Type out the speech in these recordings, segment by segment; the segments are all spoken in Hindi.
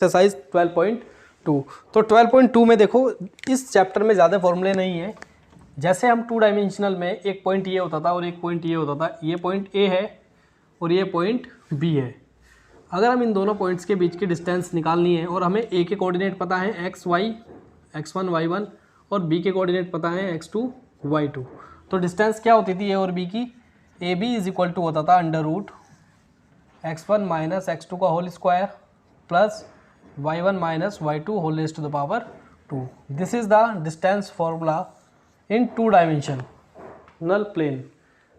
एक्सरसाइज 12.2। तो 12.2 में देखो, इस चैप्टर में ज़्यादा फॉर्मूले नहीं है। जैसे हम 2 डायमेंशनल में एक पॉइंट ये होता था और एक पॉइंट ये होता था, ये पॉइंट ए है और ये पॉइंट बी है। अगर हम इन दोनों पॉइंट्स के बीच की डिस्टेंस निकालनी है और हमें ए के कोऑर्डिनेट पता है एक्स वाई, x1 y1, और बी के कोऑर्डिनेट पता है x2 y2, तो डिस्टेंस क्या होती थी ए और बी की? A B is equal to होता था under root x1 minus x2 का whole square plus y1 minus y2 whole raised to the power 2। This is the distance formula in 2 dimensional plane.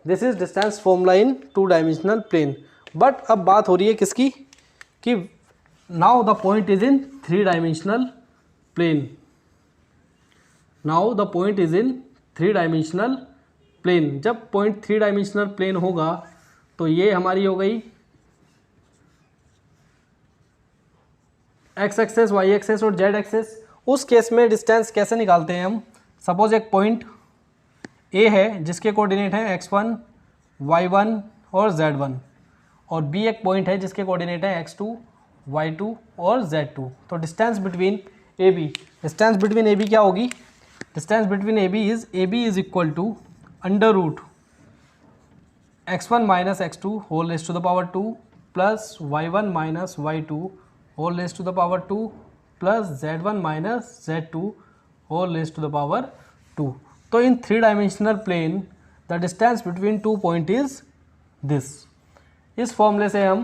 This is distance formula in 2 dimensional plane. But अब बात हो रही है किसकी? कि now the point is in 3 dimensional plane. Now the point is in 3 dimensional plane. जब पॉइंट 3 डायमेंशनल प्लेन होगा तो ये हमारी हो गई एक्स एक्सेस, वाई एक्सेस और जेड एक्सेस। उस केस में डिस्टेंस कैसे निकालते हैं हम? सपोज एक पॉइंट ए है जिसके कोऑर्डिनेट है x1, y1 और z1, और बी एक पॉइंट है जिसके कोऑर्डिनेट है x2, y2 और z2। तो डिस्टेंस बिटवीन ए बी क्या होगी? Distance between A B is equal to under root x1 minus x2 whole raised to the power 2 plus y1 minus y2 whole raised to the power 2 plus z1 minus z2 whole raised to the power 2। तो in 3 dimensional plane the distance between 2 point is this. इस फॉर्मूले से हम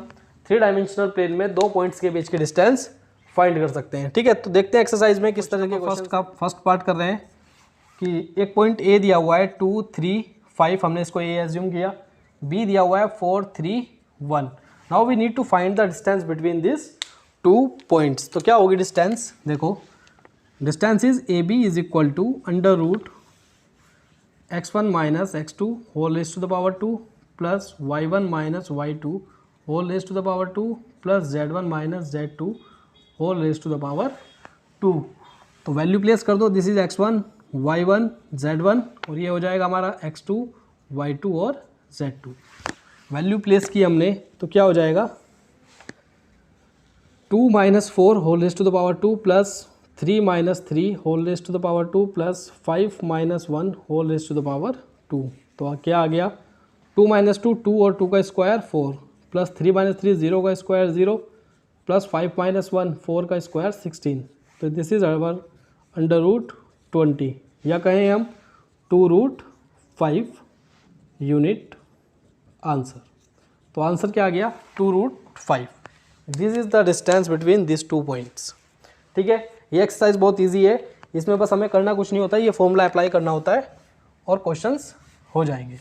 3 डायमेंशनल प्लेन में 2 पॉइंट्स के बीच की डिस्टेंस फाइंड कर सकते हैं। ठीक है, तो देखते हैं एक्सरसाइज में किस तरह के फर्स्ट पार्ट कर रहे हैं कि एक पॉइंट ए दिया हुआ है 2, 3, 5, हमने इसको ए एज्यूम किया। बी दिया हुआ है 4, 3, 1। Now we need to find the distance between this 2 points. तो क्या होगी डिस्टेंस? देखो, distance is A B is equal to under root x1 minus x2 whole raised to the power 2 plus y1 minus y2 whole raised to the power 2 plus z1 minus z2 whole raised to the power 2। तो वैल्यू प्लेस कर दो। This is x1, y1, z1 और ये हो जाएगा हमारा x2, y2 और z2। वैल्यू प्लेस की हमने तो क्या हो जाएगा? 2 minus 4 whole raised to the power 2 plus 3 minus 3 whole raised to the power 2 plus 5 minus 1 whole raised to the power 2। तो क्या आ गया? 2 माइनस 2 2 और 2 का स्क्वायर 4 प्लस 3 माइनस 3 0 का स्क्वायर 0 प्लस 5 माइनस 1 4 का स्क्वायर 16। तो this is our under root 20, या कहें हम 2 रूट 5 यूनिट आंसर। तो आंसर क्या आ गया? 2 root 5। This is the distance between this 2 points. ठीक है, ये एक्सरसाइज बहुत इजी है। इसमें बस हमें करना कुछ नहीं होता है, ये फॉर्मूला अप्लाई करना होता है और क्वेश्चंस हो जाएंगे।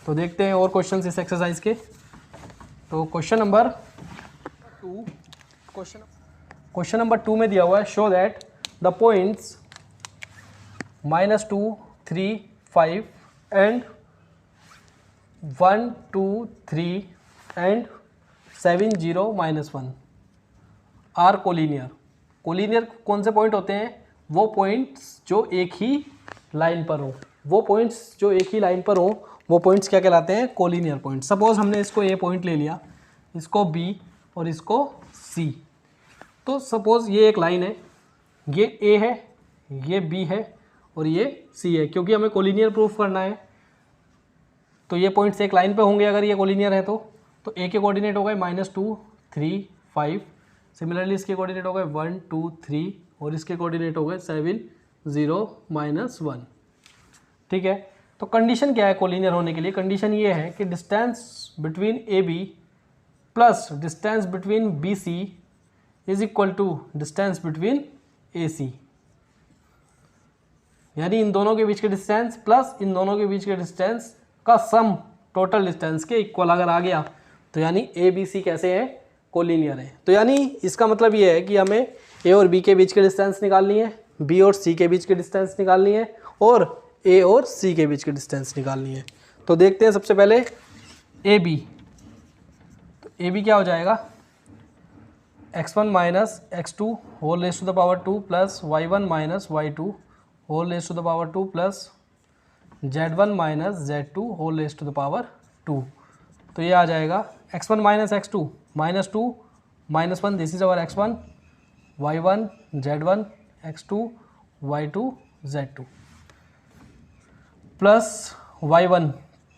तो देखते हैं और क्वेश्चंस इस एक्सरसाइज के। तो क्वेश्चन नंबर 2 में दिया हुआ है, show that the points -2, 3, 5 and 1, 2, 3 and 7, 0, -1 are collinear. Collinear कौन से पॉइंट होते हैं? वो पॉइंट्स जो एक ही लाइन पर हो। वो पॉइंट्स जो एक ही लाइन पर हो वो पॉइंट्स क्या कहलाते हैं? Collinear point. सपोज हमने इसको ए पॉइंट ले लिया, इसको बी और इसको सी। तो सपोज ये एक लाइन है, ये ए है, ये बी है और ये सी है। क्योंकि हमें कोलिनियर प्रूफ करना है तो ये पॉइंट्स एक लाइन पे होंगे अगर ये कोलिनियर है तो ए के कोऑर्डिनेट हो गए -2, 3, 5। सिमिलरली इसके कोऑर्डिनेट हो गए 1, 2, 3 और इसके कोऑर्डिनेट हो गए 7, 0, -1। ठीक है, तो कंडीशन क्या है कोलिनियर होने के लिए? कंडीशन ये है कि distance between A B plus distance between B C is equal to distance between A C. यानी इन दोनों के बीच के डिस्टेंस प्लस इन दोनों के बीच के डिस्टेंस का सम टोटल डिस्टेंस के इक्वल अगर आ गया तो यानी ए बी सी कैसे है? कोलिनियर है। तो यानी इसका मतलब ये है कि हमें ए और बी के बीच के डिस्टेंस निकालनी है, बी और सी के बीच के डिस्टेंस निकालनी है और ए और सी के बीच की डिस्टेंस निकालनी है। तो देखते हैं सबसे पहले ए बी। तो ए बी क्या हो जाएगा? x1 minus x2 whole raised to the power 2 plus y1 minus y2 whole raised to the power 2 plus z1 minus z2 whole raised to the power 2। तो ये आ जाएगा x1 minus x2 -2 -1, this is our x1 y1 z1 x2 y2 z2 plus y1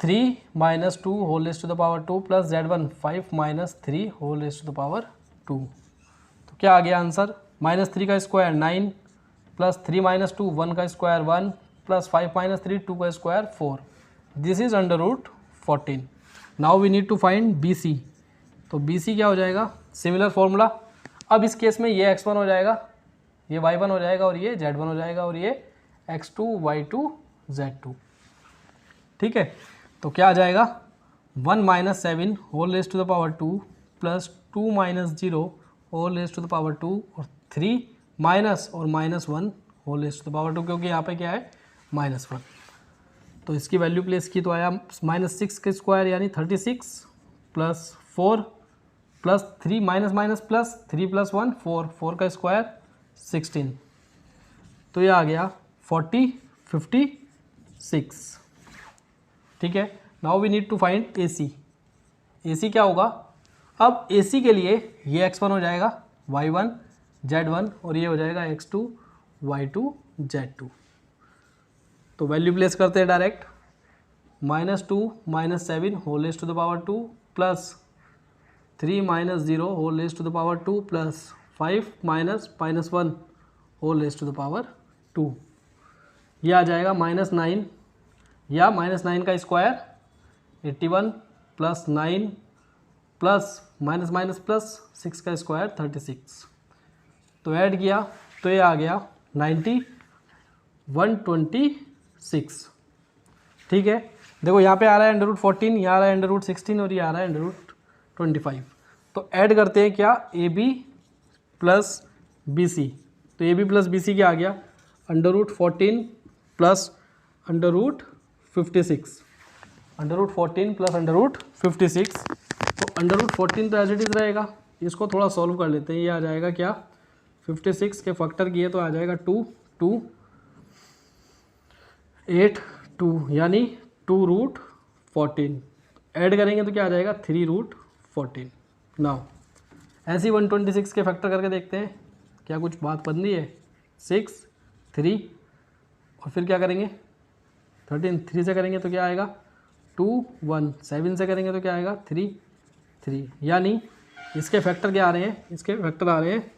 3 minus 2 whole raise to the power 2 plus z1 5 minus 3 whole raise to the power 2। तो क्या आ गया आंसर? -3 का स्क्वायर 9 प्लस 3 माइनस 2 1 का स्क्वायर 1 प्लस 5 माइनस 3 2 का square 4। This is √14। Now we need to find BC। तो BC क्या हो जाएगा? Similar formula. अब इस केस में ये x1 हो जाएगा, ये y1 हो जाएगा और ये z1 हो जाएगा और ये x2 y2 z2। ठीक है, तो क्या आ जाएगा? 1 minus 7 whole raise to the power 2 plus 2 minus 0 whole raise to the power 2 और 3 माइनस और -1 whole raise to the power 2, क्योंकि यहाँ पे क्या है -1। तो इसकी वैल्यू प्लेस की तो आया -6 का स्क्वायर यानी 36 plus 4 plus 3 minus minus plus 3 plus 1 4 4 का स्क्वायर 16। तो ये आ गया 56। ठीक है, now we need to find AC। AC क्या होगा? अब AC के लिए ये x1 हो जाएगा y1 z1 और ये हो जाएगा x2 y2 z2। तो वैल्यू प्लेस करते हैं direct. -2 minus 7 whole raise to the power 2 plus 3 minus 0 whole raise to the power 2 plus 5 minus -1 whole raise to the power 2। ये आ जाएगा -9 या -9 का square 81 plus 9 plus minus minus plus 6 का स्क्वायर 36। तो ऐड किया तो ये आ गया 126। ठीक है, देखो यहाँ पे आ रहा है √14, यहाँ आ रहा है √16 और ये आ रहा है √25। तो ऐड करते हैं क्या? AB plus BC। तो AB प्लस BC क्या आ गया? √14 प्लस √56, √14 प्लस √56। तो √14 तो एज इट इज़ रहेगा, इसको थोड़ा सॉल्व कर लेते हैं। ये आ जाएगा क्या? 56 के फैक्टर किए तो आ जाएगा 2 2 8 2 यानी 2√14। ऐड करेंगे तो क्या आ जाएगा? 3√14। नाउ ऐसे ही 126 के फैक्टर करके देखते हैं क्या कुछ बात बन रही है। 6 3 और फिर क्या करेंगे? 13 3 से करेंगे तो क्या आएगा? 2 1 7 से करेंगे तो क्या आएगा? 3 3 यानी इसके फैक्टर क्या आ रहे हैं? इसके फैक्टर आ रहे हैं,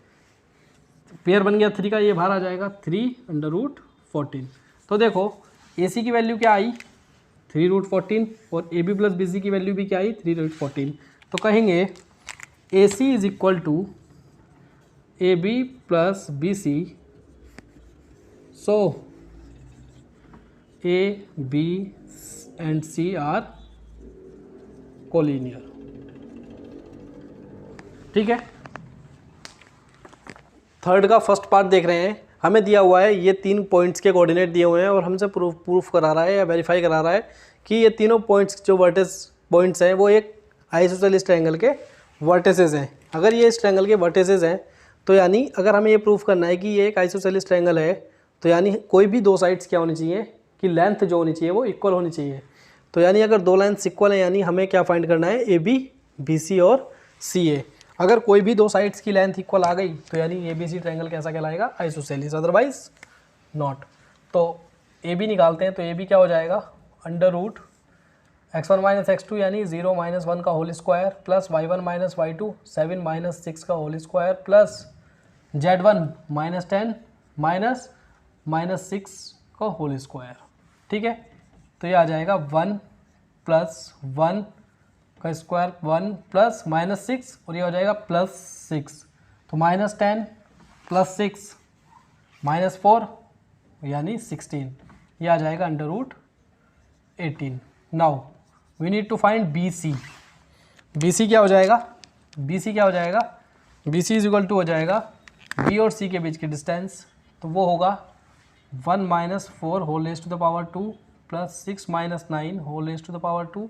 पेयर बन गया 3 का, ये बाहर आ जाएगा 3√14। तो देखो AC की वैल्यू क्या आई? 3√14 और AB प्लस BC की वैल्यू भी क्या आई? 3√14। तो कहेंगे AC is equal to AB plus BC। So A, B and C are collinear. ठीक है, थर्ड का फर्स्ट पार्ट देख रहे हैं। हमें दिया हुआ है ये 3 पॉइंट्स के कोऑर्डिनेट दिए हुए हैं और हमसे प्रूफ करा रहा है या वेरीफाई करा रहा है कि ये तीनों पॉइंट्स जो वर्टेस पॉइंट्स हैं वो एक आइसोसेलेस ट्रायंगल के वर्टेसेस हैं। अगर ये इस ट्रायंगल के वर्टेसेस हैं तो यानी अगर हमें ये प्रूफ करना है कि ये एक आइसोसेलेस ट्रायंगल है तो यानी कोई भी दो साइड्स क्या होनी चाहिए कि लेंथ जो होनी चाहिए वो इक्वल होनी चाहिए। तो यानी अगर दो लाइन्स इक्वल है यानी हमें क्या फाइंड करना है? AB BC और CA। अगर कोई भी दो साइड्स की लेंथ इक्वल आ गई तो यानी ABC ट्रायंगल कैसा कहलाएगा? Isosceles, otherwise not. तो AB निकालते हैं तो AB क्या हो जाएगा? √x1 माइनस x2 यानी 0 माइनस 1 का whole square plus y1 minus y2 7 minus 6 का whole square plus z1 minus 10 minus 6 का होल स्क्वायर। ठीक है, तो ये आ जाएगा 1 प्लस 1 का स्क्वायर 1 प्लस -6 और ये हो जाएगा +6। तो -10 प्लस 6 -4 यानी 16, ये आ जाएगा √18। Now we need to find BC। BC क्या हो जाएगा? BC क्या हो जाएगा? BC इज इक्वल टू हो जाएगा B और C के बीच की डिस्टेंस, तो वो होगा 1 minus 4 whole raise to the power 2 plus 6 minus 9 whole raise to the power 2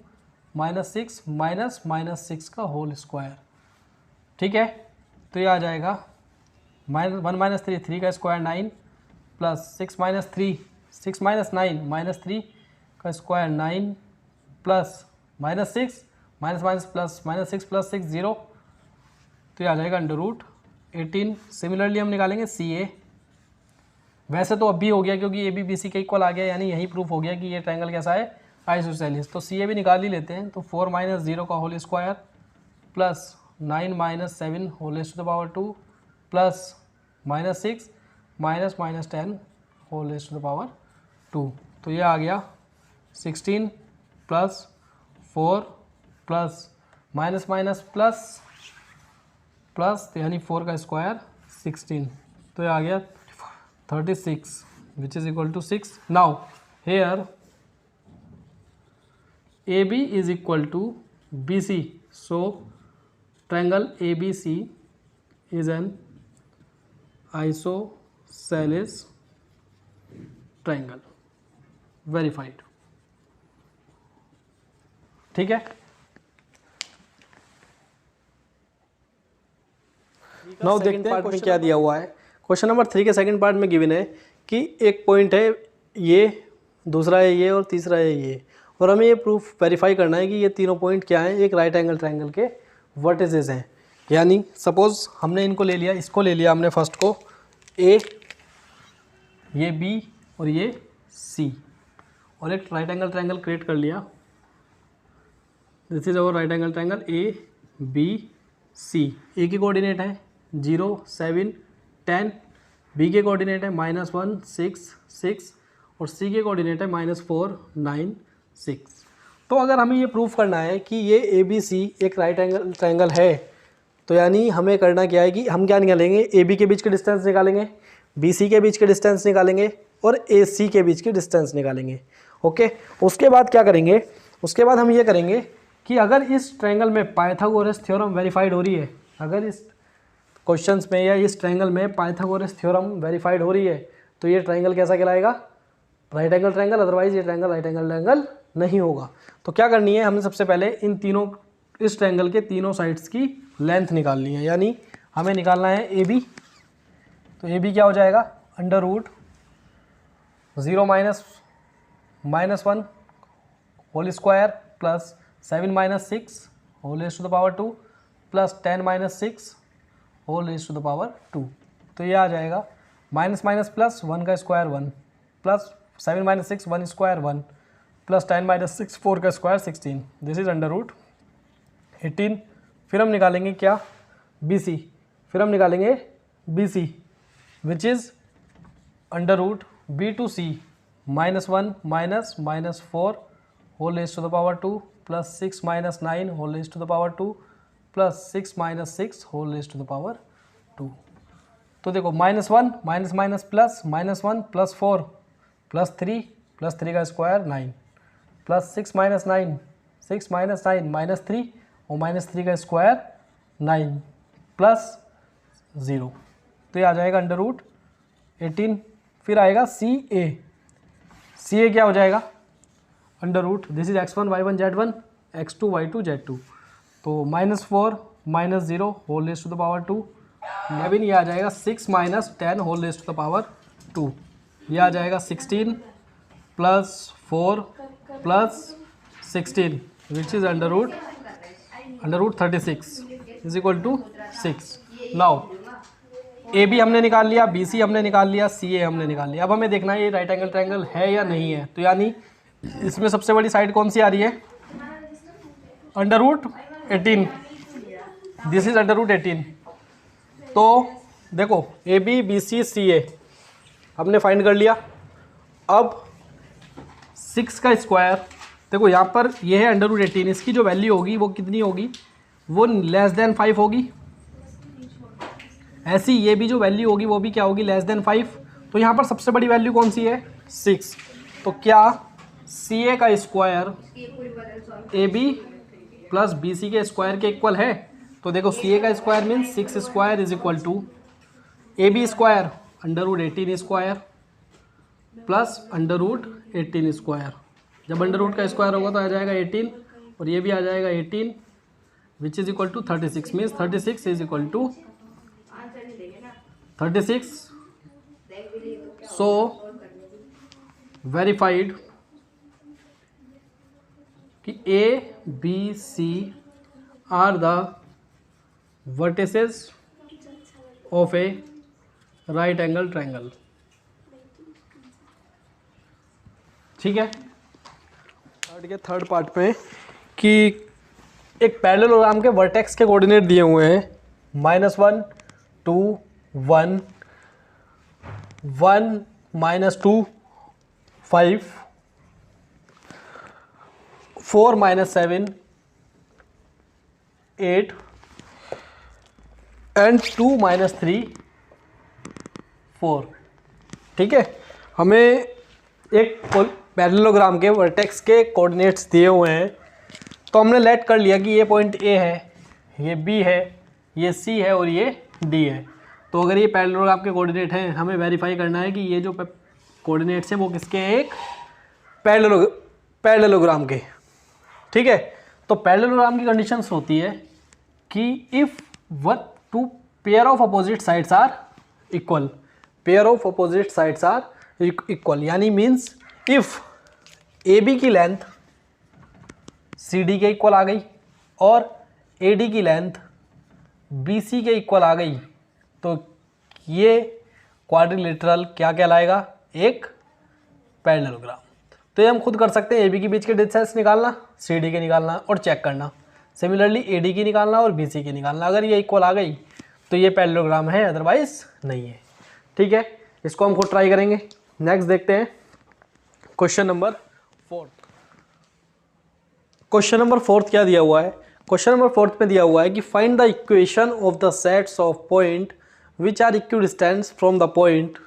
-6 minus 6 का होल स्क्वायर। ठीक है, तो ये आ जाएगा 1 माइनस 3 3 का स्क्वायर 9 प्लस 6 माइनस 3 6 माइनस 9 -3 का square 9 plus -6 minus minus plus -6 plus 6 0। तो ये आ जाएगा 18। सिमिलरली हम निकालेंगे सी ए। वैसे तो अभी हो गया क्योंकि ए बी बी सी के इक्वल आ गया, यानी यही प्रूफ हो गया कि ये ट्रायंगल कैसा है, आइसोसेलेस। तो सी ए भी निकाल ही लेते हैं। तो 4 - 0 का whole square plus 9 - 7 whole raise to the power 2 plus -6 -10 whole raise to the power 2। तो ये आ गया 16 plus 4 plus minus minus plus plus, यानी 4 का स्क्वायर 16। तो ये आ गया 36 which is equal to 6। Now here A B is equal to B C. So triangle A B C is an isosceles triangle, verified. ठीक है। नाउ देखते हैं पार्ट में क्या दिया हुआ है। क्वेश्चन नंबर 3 के सेकंड पार्ट में गिवन है कि एक पॉइंट है ये, दूसरा है ये और तीसरा है ये, और हमें ये प्रूफ वेरीफाई करना है कि ये तीनों पॉइंट क्या हैं, एक राइट एंगल ट्रायंगल के वर्टिसेस हैं। यानी सपोज हमने इनको ले लिया, इसको ले लिया हमने फर्स्ट को ए, ये बी और ये सी, और एक राइट एंगल ट्रायंगल क्रिएट कर लिया। This is our right angle triangle A B C. A की कोऑर्डिनेट है 0 7 10, बी के कोऑर्डिनेट है -1 6 6 और सी के कोऑर्डिनेट है -4 9 6। तो अगर हमें ये प्रूफ करना है कि ये ए बी सी एक राइट एंगल ट्रायंगल है, तो यानी हमें करना क्या है कि हम क्या निकालेंगे, ए बी के बीच के डिस्टेंस निकालेंगे, बी सी के बीच के डिस्टेंस निकालेंगे और ए सी के बीच के डिस्टेंस निकालेंगे। ओके, उसके बाद क्या करेंगे, उसके बाद हम ये करेंगे कि अगर इस ट्रायंगल में पाइथागोरस थ्योरम वेरीफाइड हो रही है, अगर इस क्वेश्चंस में या इस ट्रायंगल में पाइथागोरस थ्योरम वेरीफाइड हो रही है, तो ये ट्रायंगल कैसा कहलाएगा, राइट एंगल ट्रायंगल। अदरवाइज ये ट्रायंगल राइट एंगल ट्रायंगल नहीं होगा। तो क्या करनी है, हमने सबसे पहले इन तीनों, इस ट्रायंगल के तीनों साइड्स की लेंथ निकालनी है। यानी हमें निकालना है ए बी। तो ए बी क्या हो जाएगा, √0 -1 whole square plus 7 - 6 whole raise to the power 2 plus 10 - 6 whole raise to the power 2। तो ये आ जाएगा माइनस माइनस प्लस 1 का स्क्वायर 1 प्लस 7 - 6 1 स्क्वायर 1 प्लस 10 - 6 4 का स्क्वायर 16। This is √18। फिर हम निकालेंगे क्या, बी सी। फिर हम निकालेंगे B C which is √B to C -1 -4 whole raise to the power 2 plus 6 - 9 whole raise to the power 2 plus 6 - 6 whole raise to the power 2। तो देखो -1 minus minus plus -1 plus 4 plus 3 का स्क्वायर 9 प्लस 6 - 9 6 - 9 -3 और -3 का स्क्वायर 9 प्लस 0। तो ये आ जाएगा √18। फिर आएगा सी ए। क्या हो जाएगा, this is x1 y1 z1 x2 y2 z2। तो -4 -0 whole raise to the power 2। लेकिन ये आ जाएगा 6 - 10 whole raise to the power 2। ये आ जाएगा 16 plus 4 plus 16 which is √36 is equal to 6। Now A B हमने निकाल लिया, बी सी हमने निकाल लिया, सी ए हमने निकाल लिया। अब हमें देखना है ये राइट एंगल ट्रायंगल है या नहीं है। तो यानी इसमें सबसे बड़ी साइड कौन सी आ रही है, √18। This is √18। तो देखो ए बी बी सी सी ए हमने फाइंड कर लिया। अब 6 का स्क्वायर, देखो यहाँ पर ये है √18, इसकी जो वैल्यू होगी वो कितनी होगी, वो <5 होगी। ऐसी ये भी जो वैल्यू होगी वो भी क्या होगी, <5। तो यहाँ पर सबसे बड़ी वैल्यू कौन सी है, 6। तो क्या सी ए का square A B plus B C के स्क्वायर के इक्वल है। तो देखो सी ए का square means 6 square is equal to A B square √18 square plus √18 square. जब √ का स्क्वायर होगा तो आ जाएगा 18 और ये भी आ जाएगा 18 which is equal to 36 means 36 is equal to 36। So verified कि A B C are the vertices of a right angle triangle. ठीक है, थर्ड पार्ट में कि एक पैरेललोग्राम के वर्टेक्स के कोऑर्डिनेट दिए हुए हैं -1 2 1 1 -2 5 4 -7 8 एंड 2 -3 4। ठीक है, हमें एक पैरेललोग्राम के वर्टेक्स के कोऑर्डिनेट्स दिए हुए हैं, तो हमने लेट कर लिया कि ये पॉइंट ए है, ये बी है, ये सी है और ये डी है। तो अगर ये पैरेललोग्राम के कोऑर्डिनेट हैं, हमें वेरीफाई करना है कि ये जो कोऑर्डिनेट्स हैं वो किसके हैं, एक पैरेललोग्राम के। ठीक है, तो पैरेललोग्राम की कंडीशंस होती है कि if two pair of opposite sides are equal, pair of opposite sides are equal, यानी मीन्स इफ़ ए बी की लेंथ सी डी के इक्वल आ गई और ए डी की लेंथ बी सी के इक्वल आ गई, तो ये क्वाड्रिलेटरल क्या कहलाएगा, एक पैरेललोग्राम। तो ये हम खुद कर सकते हैं, ए बी के बीच के डिस्टेंस निकालना, सी डी के निकालना और चेक करना। सिमिलरली ए डी की निकालना और बी सी की निकालना। अगर ये इक्वल आ गई तो ये पैरेललोग्राम है, अदरवाइज नहीं है। ठीक है, इसको हम खुद ट्राई करेंगे। नेक्स्ट देखते हैं क्वेश्चन नंबर 4। क्वेश्चन नंबर 4 क्या दिया हुआ है, क्वेश्चन नंबर 4 में दिया हुआ है कि find the equation of the sets of point which are equidistant from the point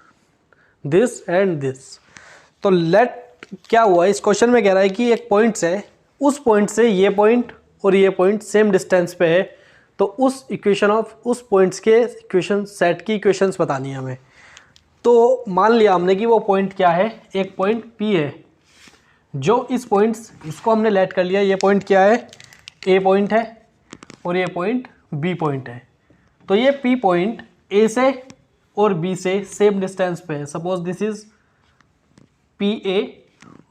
this and this. तो लेट क्या हुआ, इस क्वेश्चन में कह रहा है कि एक पॉइंट है, उस पॉइंट से ये पॉइंट और ये पॉइंट सेम डिस्टेंस पे है, तो उस इक्वेशन ऑफ उस पॉइंट्स के इक्वेशन सेट की इक्वेशंस बतानी है हमें। तो मान लिया हमने कि वो पॉइंट क्या है, एक पॉइंट P है, जो इस पॉइंट्स इसको हमने लेट कर लिया, ये पॉइंट क्या है, A पॉइंट है और ये पॉइंट B पॉइंट है। तो ये P पॉइंट A से और B से सेम डिस्टेंस पे है। सपोज दिस इज PA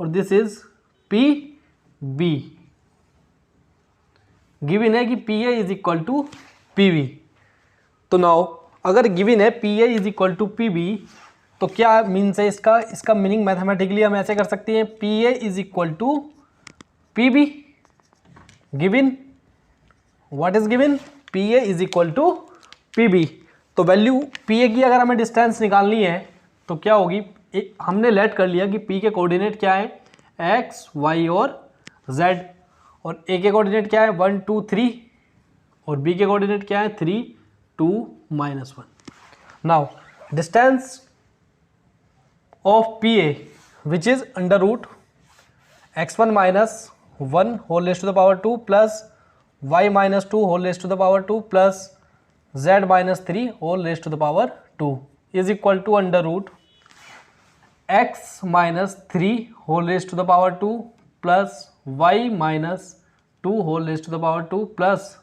और दिस इज PB। गिवन है कि PA is equal to PB। तो नाउ अगर गिवन है PA is equal to PB, तो क्या मीन्स है इसका मीनिंग मैथमेटिकली हम ऐसे कर सकते हैं, PA is equal to PB। Given what is given, PA is equal to PB। तो वैल्यू PA की अगर हमें डिस्टेंस निकालनी है तो क्या होगी, हमने लेट कर लिया कि P के कोऑर्डिनेट क्या है, X, Y और Z, और A के कोऑर्डिनेट क्या है 1 2 3 और B के कोऑर्डिनेट क्या है 3 2 -1। Now distance of PA which is under root x1 minus 1 whole raised to the power 2 plus y minus 2 whole raised to the power 2 plus z minus 3 whole raised to the power 2 is equal to under root x minus 3 whole raised to the power 2 plus y minus 2 whole raised to the power 2 plus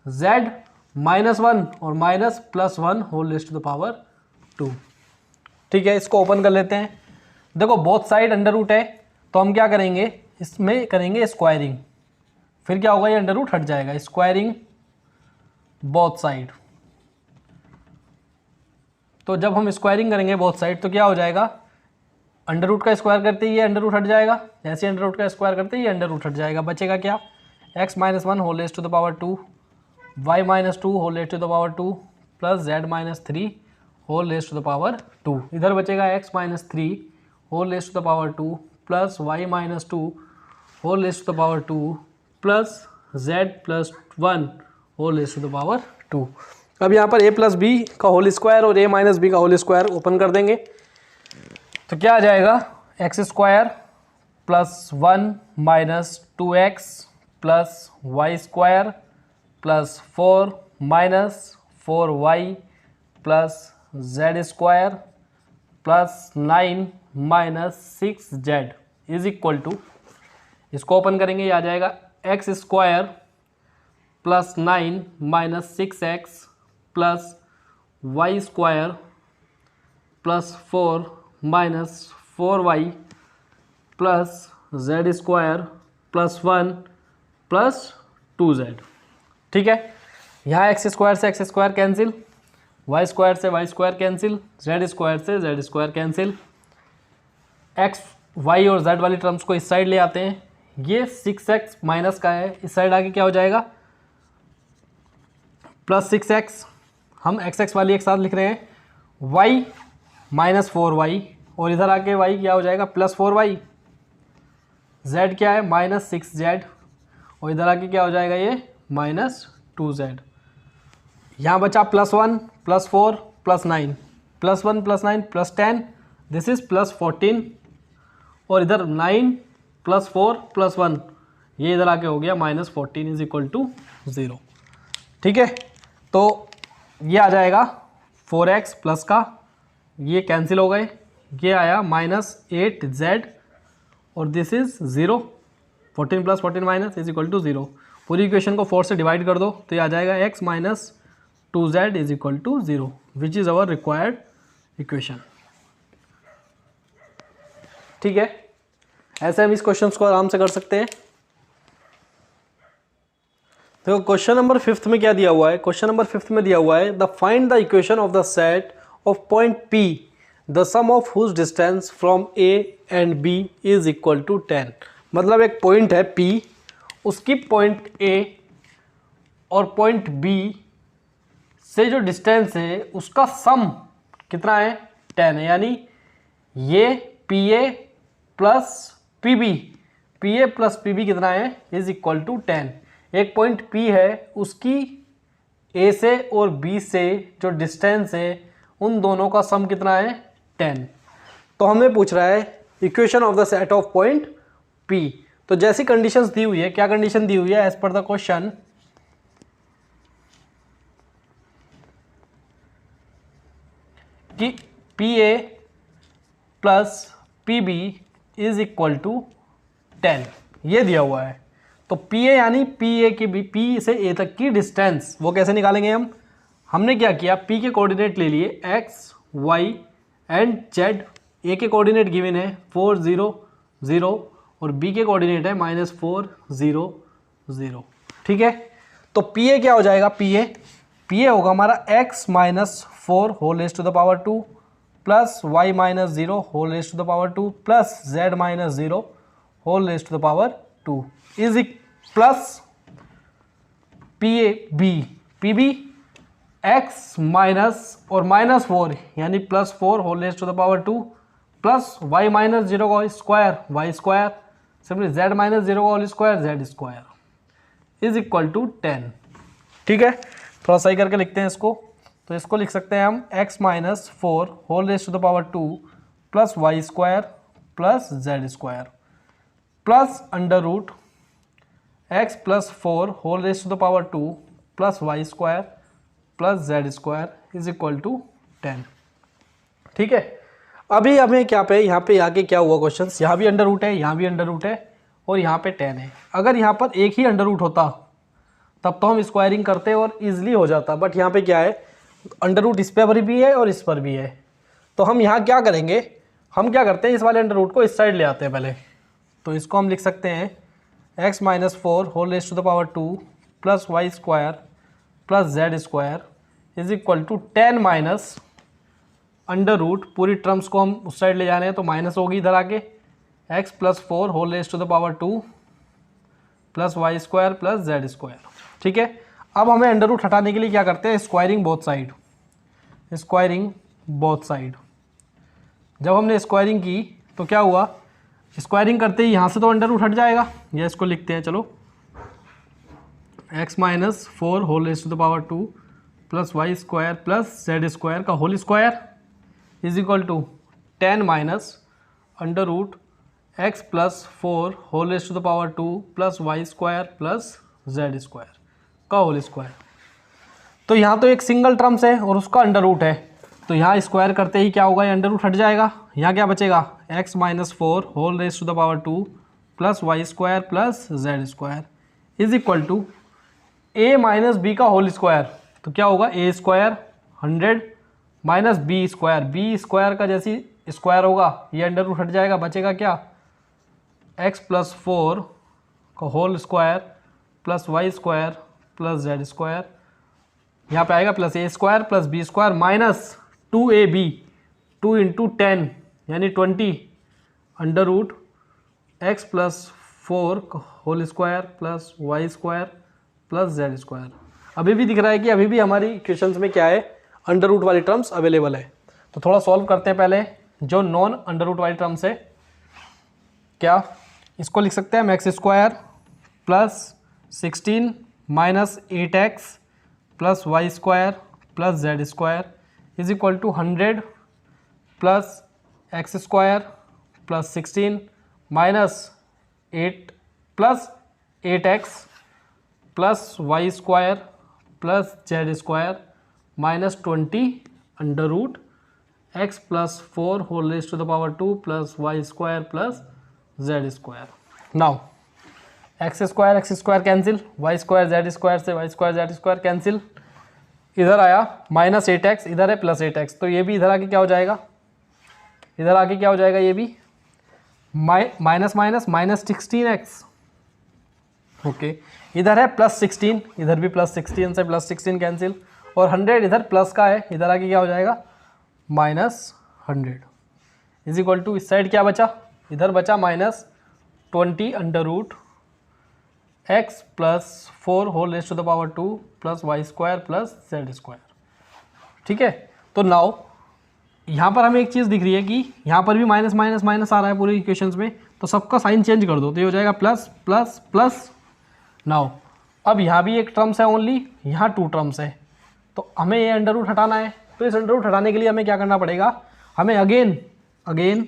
z minus 1 और minus plus 1 whole raised to the power 2। ठीक है, इसको ओपन कर लेते हैं। देखो बोथ साइड अंडर रूट है, तो हम क्या करेंगे, इसमें करेंगे स्क्वायरिंग, फिर क्या होगा, ये अंडर रूट हट जाएगा। स्क्वायरिंग बोथ साइड, तो जब हम स्क्वायरिंग करेंगे बोथ साइड तो क्या हो जाएगा, अंडर रूट का स्क्वायर करते ही ये अंडर रूट हट जाएगा, जैसे अंडर रूट का स्क्वायर करते ही ये अंडर रूट हट जाएगा। बचेगा क्या, x minus 1 whole raise to the power 2, y minus 2 whole raise to the power 2 plus z minus 3 whole raise to the power 2। इधर बचेगा x minus 3 whole raise to the power 2 plus y minus 2 whole raise to the power 2 plus z plus 1 whole raise to the power 2। अब यहाँ पर a प्लस बी का होल स्क्वायर और a माइनस बी का होल स्क्वायर ओपन कर देंगे, तो क्या आ जाएगा, x square plus 1 minus 2x plus Y square plus 4 minus 4y plus z square plus 9 minus 6z is equal to, इसको ओपन करेंगे, ये आ जाएगा x square plus 9 minus 6x plus Y square plus 4 minus 4y plus z square plus 1 plus 2z। ठीक है, यहाँ एक्स स्क्वायर से x square cancel, Y square से Y square cancel, Z square से Z square cancel, X Y और जेड वाली टर्म्स को इस साइड ले आते हैं। ये 6x माइनस का है, इस साइड आके क्या हो जाएगा प्लस 6x, हम x वाली एक साथ लिख रहे हैं, y माइनस 4y और इधर आके y क्या हो जाएगा प्लस 4y, z क्या है माइनस 6z और इधर आके क्या हो जाएगा ये माइनस 2z। यहाँ बचा +1 +4 +9, +1 +9 +10, दिस इज +14 और इधर 9 +4 +1 ये इधर आके हो गया -14 इज इक्वल टू 0। ठीक है, तो ये आ जाएगा 4x प्लस का, ये कैंसिल हो गए, ये आया -8z और this is 0, 14 + 14 minus is equal to 0। पूरी इक्वेशन को 4 से डिवाइड कर दो तो ये आ जाएगा x minus 2z is equal to 0 which is our required equation. ठीक है, ऐसे हम इस क्वेश्चन को आराम से कर सकते हैं। देखो क्वेश्चन नंबर 5 में क्या दिया हुआ है, क्वेश्चन नंबर 5 में दिया हुआ है the find the equation of the set of point P the sum of whose distance from A and B is equal to 10। मतलब एक पॉइंट है P, उसकी पॉइंट A और पॉइंट B से जो डिस्टेंस है उसका सम कितना है 10 है, यानी ये PA plus PB, PA plus PB कितना है इज इक्वल टू 10। एक पॉइंट P है, उसकी A से और B से जो डिस्टेंस है उन दोनों का सम कितना है 10। तो हमें पूछ रहा है equation of the set of point P। तो जैसी कंडीशंस दी हुई है, क्या कंडीशन दी हुई है एज पर द क्वेश्चन, कि PA plus PB is equal to 10 ये दिया हुआ है। तो PA यानी PA की भी P से A तक की डिस्टेंस वो कैसे निकालेंगे हम, हमने क्या किया P के कोऑर्डिनेट ले लिए x, y and z। A के कोऑर्डिनेट गिवन है 4 0 0 और B के कोऑर्डिनेट है -4 0 0। ठीक है, तो PA क्या हो जाएगा, PA होगा हमारा x minus 4 whole raise to the power 2 plus y minus 0 whole raise to the power 2 plus z minus 0 whole raise to the power 2 is plus PB x minus और -4 यानी +4 whole raise to the power 2 plus y minus 0 का square y square, simply z minus 0 का whole square z square is equal to 10। ठीक है, थोड़ा सही करके लिखते हैं इसको, तो इसको लिख सकते हैं हम x minus 4 whole raise to the power 2 plus y square plus z square plus under root x plus 4 whole raise to the power 2 plus y square plus z square is equal to 10। ठीक है, अभी हमें क्या पे यहाँ पे आके क्या हुआ क्वेश्चन, यहाँ भी अंडर रूट है, यहाँ भी अंडर रूट है और यहाँ पे 10 है। अगर यहाँ पर एक ही अंडर रूट होता तब तो हम स्क्वायरिंग करते और इजीली हो जाता, बट यहाँ पे क्या है अंडर रूट इस पर भी है और इस पर भी है। तो हम यहाँ क्या करेंगे, हम क्या करते हैं इस वाले अंडर रूट को इस साइड ले आते हैं पहले। तो इसको हम लिख सकते हैं x minus 4 whole raise to the power 2 plus y square plus z square is equal to 10 minus under root, पूरी टर्म्स को हम उस साइड ले जाने हैं तो माइनस होगी इधर आके x plus 4 whole raise to the power 2 plus y square plus z square. ठीक है, अब हमें अंडर रूट हटाने के लिए क्या करते हैं squaring both side, squaring both side. जब हमने स्क्वायरिंग की तो क्या हुआ, स्क्वायरिंग करते ही यहाँ से तो अंडर रूट हट जाएगा, या इसको लिखते हैं चलो x minus 4 whole raise to the power 2 plus y square plus z square का whole square is equal to 10 minus under root x plus 4 whole raise to the power 2 plus y square plus z square का होल स्क्वायर। तो यहाँ तो एक सिंगल टर्म्स है और उसका अंडर रूट है, तो यहाँ स्क्वायर करते ही क्या होगा, ये अंडर रूट हट जाएगा। यहाँ क्या बचेगा x minus 4 whole raise to the power 2 plus Y square plus z square is equal to a minus b का होल स्क्वायर। तो क्या होगा a square 100 minus b square का जैसी स्क्वायर होगा ये अंडर रूट हट जाएगा, बचेगा क्या x प्लस 4 का whole square plus Y square plus z square यहाँ पे आएगा plus A square plus B square minus 2ab 2 into 10 यानी 20 under root x plus 4 whole square plus Y square plus Z square. अभी भी दिख रहा है कि अभी भी हमारी इक्वेशंस में क्या है, अंडर रूट वाली टर्म्स अवेलेबल है। तो थोड़ा सॉल्व करते हैं पहले जो नॉन अंडर रूट वाली टर्म्स है। क्या इसको लिख सकते हैं हम x square plus 16 minus 8x plus Y square plus Z square is equal to 100 plus x square plus 16 minus 8 plus 8x plus Y square plus Z square minus 20 under root x plus 4 whole raise to the power 2 plus Y square plus Z square. Now X square cancel, Y square Z square से Y square Z square cancel, इधर आया माइनस 8x, इधर है प्लस 8x, तो ये भी इधर आके क्या हो जाएगा, इधर आके क्या हो जाएगा, ये भी minus minus minus 16x। Okay, इधर है प्लस 16, इधर भी प्लस 16 से प्लस 16 कैंसिल, और 100 इधर प्लस का है, इधर आके क्या हो जाएगा माइनस 100 इज इक्वल टू, इस साइड क्या बचा, इधर बचा minus 20 under root x plus 4 whole raise to the power 2 plus Y square plus Z square. ठीक है, तो नाउ यहाँ पर हमें एक चीज़ दिख रही है कि यहाँ पर भी माइनस माइनस माइनस आ रहा है पूरी इक्वेशंस में, तो सबका साइन चेंज कर दो तो ये हो जाएगा प्लस प्लस प्लस। नाउ अब यहाँ भी एक टर्म्स है ओनली, यहाँ 2 टर्म्स है, तो हमें ये अंडर रूट हटाना है। तो इस अंडर रूट हटाने के लिए हमें क्या करना पड़ेगा, हमें अगेन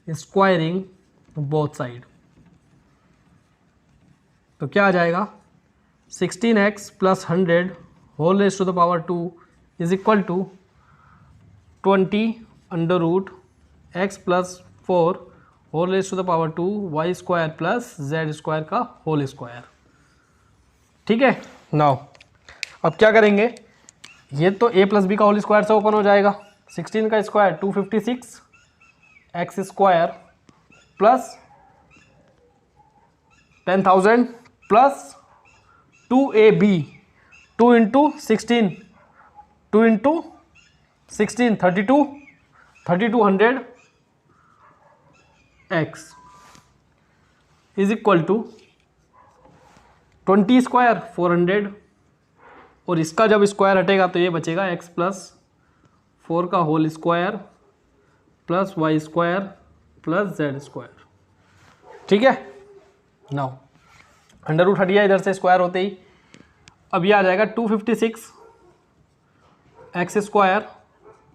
स्क्वायरिंग बोथ साइड। तो क्या आ जाएगा 16x plus 100 whole raise to the power 2 is equal to 20 under root x plus 4 whole raise to the power 2 y square plus Z square का होल स्क्वायर। ठीक है, नाउ अब क्या करेंगे, ये तो a प्लस बी का होल स्क्वायर से ओपन हो जाएगा, 16 का square 256 x square plus 10,000 plus 2ab 2 into 16 2 into 16 3200 x is equal to 20 square 400, और इसका जब स्क्वायर हटेगा तो ये बचेगा x प्लस 4 का whole square plus Y square plus Z square. ठीक है, नाउ अंडर रूट हट गया इधर से स्क्वायर होते ही, अब ये आ जाएगा 256 x square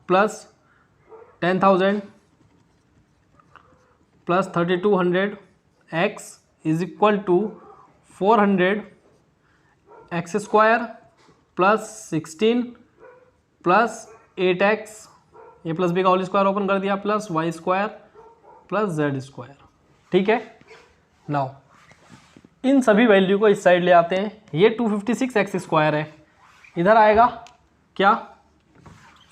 plus 10,000 plus 3200 x is equal to 400 x square plus 16 plus 8x, a plus b का होल स्क्वायर ओपन कर दिया, plus Y square plus Z square. ठीक है, नाउ इन सभी वैल्यू को इस साइड ले आते हैं। ये 256 एक्स स्क्वायर है, इधर आएगा क्या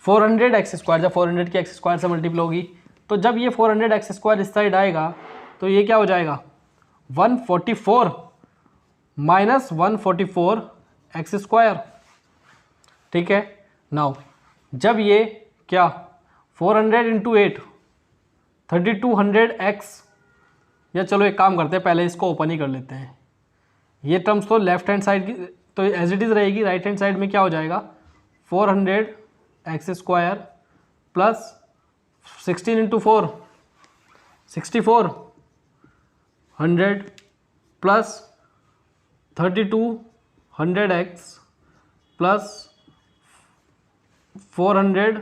400 एक्स स्क्वायर, जब 400 की एक्स स्क्वायर से मल्टीप्लाई होगी, तो जब ये 400 एक्स स्क्वायर इस साइड आएगा तो ये क्या हो जाएगा 144 माइनस 144 एक्स स्क्वायर। ठीक है, नाउ जब ये क्या 400 इंटू 8 3200 एक्स, या चलो एक काम करते हैं पहले इसको ओपन ही कर लेते हैं, ये टर्म्स तो लेफ्ट हैंड साइड की तो एज इट इज़ रहेगी, राइट हैंड साइड में क्या हो जाएगा 400 x square plus 16 into 4 64 100 plus 3200 x plus 400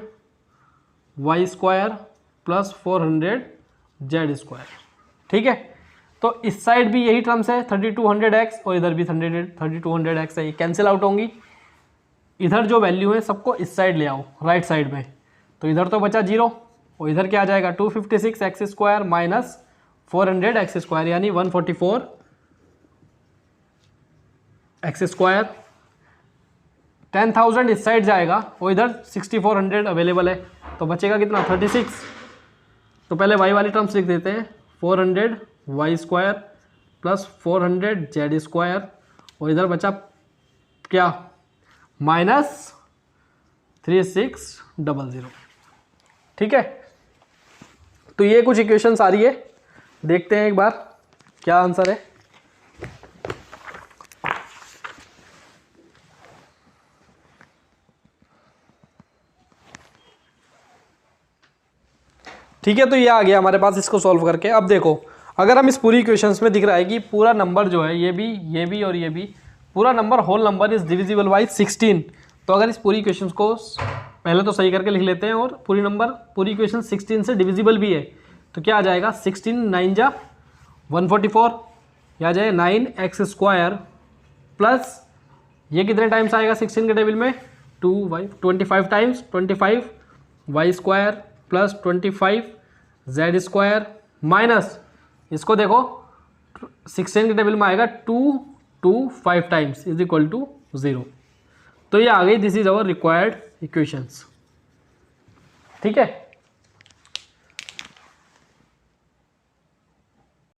y square plus 400 z square. ठीक है, तो इस साइड भी यही टर्म्स है 3200x और इधर भी 3200x है, ये कैंसिल आउट होंगी। इधर जो वैल्यू है सबको इस साइड ले आओ राइट साइड में, तो इधर तो बचा 0 और इधर क्या आ जाएगा 256 x square minus 400 x square यानी 144 एक्स स्क्वायर। 10,000 इस साइड जाएगा और इधर 6400 अवेलेबल है, तो बचेगा कितना 36। तो पहले वाई वाली टर्म्स लिख देते हैं, 400 y square plus 400 z square, और इधर बचा क्या -3600। ठीक है, तो ये कुछ इक्वेशंस आ रही है, देखते हैं एक बार क्या आंसर है। ठीक है, तो ये आ गया हमारे पास इसको सॉल्व करके। अब देखो, अगर हम इस पूरी इक्वेशंस में दिख रहा है कि पूरा नंबर जो है ये भी और ये भी, पूरा number whole number is divisible by 16। तो अगर इस पूरी इक्वेशंस को पहले तो सही करके लिख लेते हैं, और पूरी इक्वेशन 16 से डिविजिबल भी है, तो क्या आ जाएगा 16 9 जा 144, या आ जाए 9x² प्लस ये कितने टाइम्स आएगा 16 के टेबल में 2y 25 times 25y² plus 25z² minus इसको देखो 16 के टेबल में आएगा 2 टाइम्स इज इक्वल टू 0। तो ये आ गई, this is our required equations. ठीक है।